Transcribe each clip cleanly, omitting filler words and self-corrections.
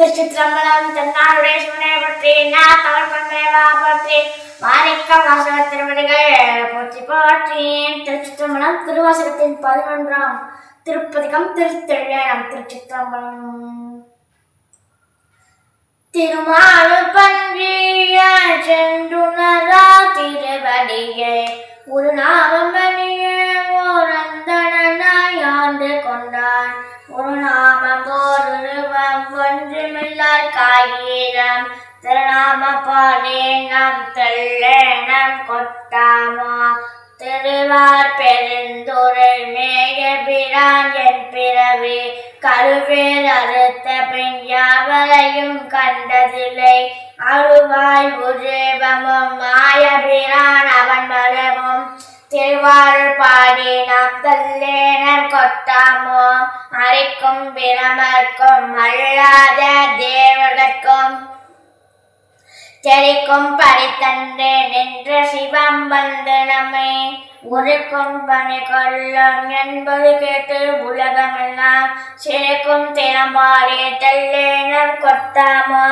திருச்சிற்றம்பலம் தென்னாடுடைய சிவனை பற்றி நான் தமிழ் பண்பேவா பற்றி மாணிக்கம் வாசக திருவடிகள் போற்றி போற்றி. திருச்சிற்றம்பலம் திருவாசகத்தின் 11ஆம் திருப்பதிகம் திருத்தெழியாம். திருச்சிற்றம்பலம். திருமால் பன்றிய சென்றுணரா திருவடியை ஒரு நாமமணிய ஓரந்தனாய் ஆண்டு கொண்டான். ஒரு நாமம் போருருவம் ஒன்றுமில்லார் காயிரம் திருநாம பாடே நம் தெல்லே நம் கொட்டாமா. திருவார் பெருந்துரை மேயபிரான் என் பிறவி கருவேல் அறுத்த பின் யாவரையும் கண்டதில்லை. அருவாய் உருவமும் மாயபிரான் அவன் பலமும் திருவாரூர் பாடி நாம் தல்லேனம் கொட்டாமோ. அரைக்கும் பிரமர்க்கும் அல்லாத தேவர்கட்கும் தெரிக்கும் படித்தன்று நின்ற சிவம் வந்து நம்மை உரைக்கும் பணி கொள்ளும் என்பது கேட்டு உலகமெல்லாம் சிறைக்கும் திறம்பாடி தல்லேனம் கொட்டாமோ.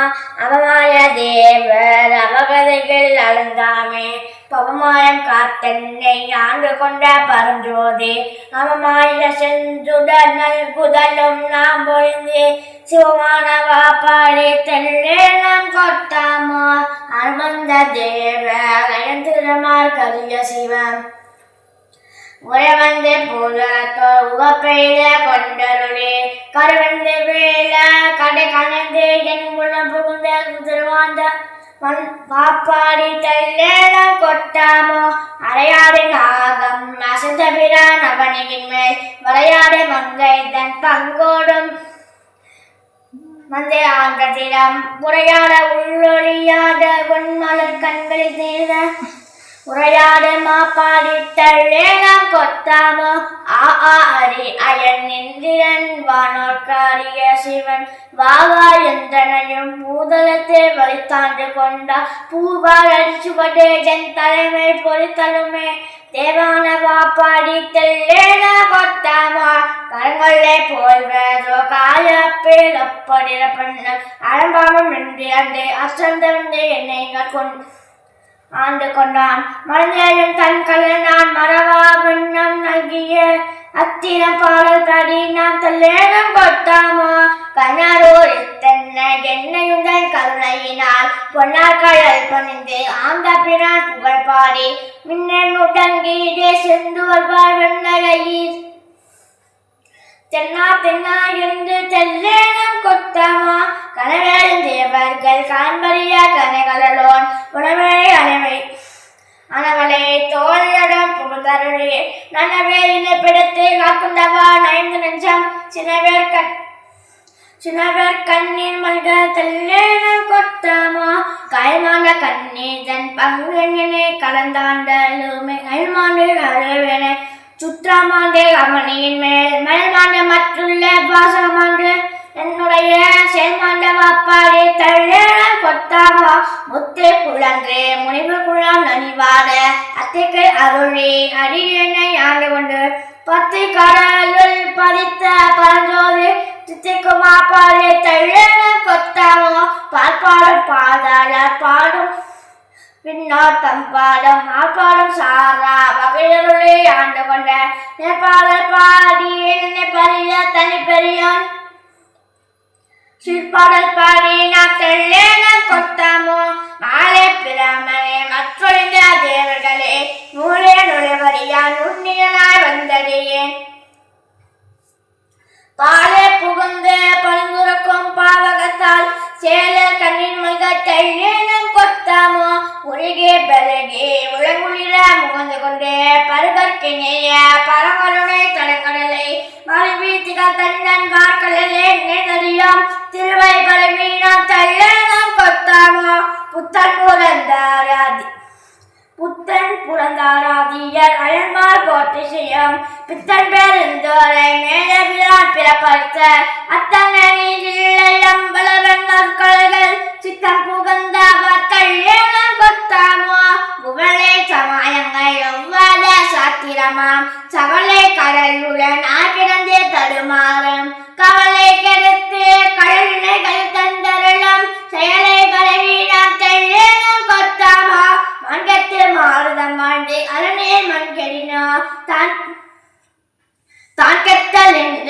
அவமாய தேவர் அவகதைகள் அழுந்தாமே பவமாயம் காத்தென்னை ஆண்டு கொண்ட பரஞ்சோதி அவமாய சென்றுடன் நல்குதலும் நாம் பொழிந்து சிவமானவா பாடி தெல்லேனம் கொட்டாமோ. அருமந்த தேவன் திருமால் கரிய சிவம் உறவந்து பூதலத்தோர் உகப்பெய்த கொண்டருளே கருவந்து வேள கடை கணந்து என் குணம் புகுந்த திருவாந்த பாப்பாடி தல்லேனம் கொட்டாமோ. அரையாடு நாகம் அசந்த பிரான் அவனின் மேல் வரையாடு மங்கை தன் பங்கோடும் மந்தை ஆண்ட திறம் உரையாட உள்ளொழியாத பொன்மலர் கண்களில் தேத உரையாடு மாப்பாடி தல்லேனம் கொட்டாமோ. ஆ அரி அயன் இந்திரன் வானோர்காரிய சிவன் வாவா என்றனையும் பூதலத்தை வலித்தாண்டு கொண்டா பூவால் அடிச்சுபடே என் தலைமை பொறித்தலுமே தேவான வாப்பாடி தெல்லேனம் கொட்டாமோ. கரங்கொள்ளே போல்வதோ காயப்பேல் அப்படிற பண்ண அலம்பாடும் என்று அண்டே அச்சந்தவண்டே என்னை ஆண்டு கொண்டான். மறந்தேன் தன் கலை நான் மறவா வண்ணம் நல்கிய அத்திரம் பாடல் பாடி நாம் தல்லேனம் கொட்டாமோ. கண்ணாரோர் தென்னை என்னையுடன் கருணையினால் பொன்னார் கடல் பணிந்து ஆந்த பிரான் புகழ் பாடி மின்னன் உடங்கீடே சென்று வருவார் வெண்ணகையில் தென்னா தென்னா என்று தெல்லேனம் கொட்டாமா. கனவேலும் தேவர்கள் காண்பறிய கனைகளோன் உணவை அனவளை தோழியிடம் புகுதருளே நனவே இதை பிடித்து காக்குண்டவா நைந்து நெஞ்சம் சினவேர் கண்ணீர் மல்க தெல்லேனம் கொட்டாமா. கயமான கண்ணீர் தன் பங்கனை கலந்தாண்டலுமே அயல்மாண்டு அழவேனை சுற்றாமாண்டு அவனியின் மேல் மயல்மாண்டு மற்றுள்ள பாசகமாண்டு என்னுடைய செயல்மாண்ட வாப்பாடி தல்லேனம் கொட்டாமா. முத்து குழன்றே முனிவு குழாம் நனிவாட அத்தைக்கு அருளி அடியனை ஆண்டு கொண்டு 10 கடலுள் பதித்த பரஞ்சோதி சித்திக்கும் மாப்பாடி தல்லேனம் கொட்டாமா. பால்பாடும் பாதாளர் பாடும் பின்னோட்டம் பாடும் ஆப்பாடும் சாரா வகையருளே ஆண்டு கொண்ட நேபாளர் பாடி என்னை பறிய தனி பெரியான் சிற்பாடல் பாடி நான் தெல்லேனம் கொட்டாமோ. மாலை பிராமணே மற்றொழிந்த தேவர்களே நூலே நுழைவறியான் நுண்ணியனாய் வந்தடியேன் பாலே புகுந்து பரிந்துரைக்கும் பாவகத்தால் சேல கண்ணின் மல்க தெல்லேனம் கொட்டாமோ. உருகே பெருகே உலகுளிர முகந்து கொண்டே பருகற்கினேய பரமருணை தடக்கடலை மறுவீழ்த்திகள் தன்னன் வார்கடலே நினைதறியாம் திருவை பரமீனம் தல்லேனம் கொட்டாமோ. புத்தன் புறந்தாராதியர் அயல்மார் போற்றி செய்யும் பித்தன் பெருந்தோரை மேலபிரான் பிறப்படுத்த அத்தனையில்லையம் பலவன் நற்கலைகள் சித்தம் புகந்தவர் தல்லேனம் கொட்டாமோ. புகழே சமாயங்கள் ஒவ்வாத சாத்திரமாம் சவலை கடலுடன் ஆகிடந்தே தடுமாறும் கவலை கெடுத்து கடலினைகள் தந்த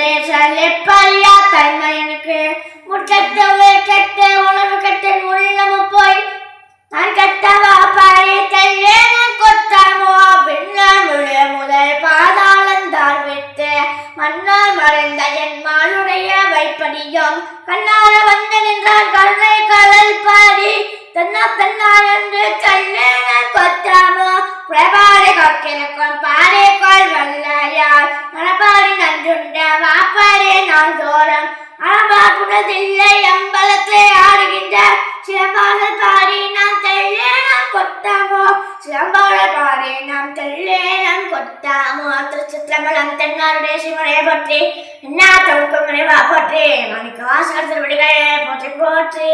எப்படியா தன்மையனுக்கு முட்டத்தவே கெட்ட உணவு கெட்ட உள்ளமும் போய் நான் கட்டவா பாடி கல்யாண கொத்தாமோ பின்னால் முழு முதல் பாதாளந்தால் விட்டு மன்னால் மறைந்த என் மாளுடைய வைப்படியும் கண்ணார வந்து நின்றான் கருணை கடல் பாடி தன்னார் என்று கல்யாண கொத்தாமோ குறைபாடு கொக்கிருக்கும் பாறைக்கோள் வல்லாயால் நடப்பாடி நன்றுண்ட வாப்பாடே நாள் தோறும் அளவாக்குனதில்லை அம்பலத்தை ஆடுகின்ற சிலம்பாளர் பாடி நாம் தெல்லேனம் கொத்தாமோ சிலம்பாளர் பாடி நாம் தெல்லேனம் கொத்தாமோ திருச்சிற்றம்பலம் தென்னாருடைய சிவனையை பற்றி என்ன தொகுக்கும் முனைவா போற்றி மணிக்கு வாசகர் திருவடிகளை போற்றி போற்றி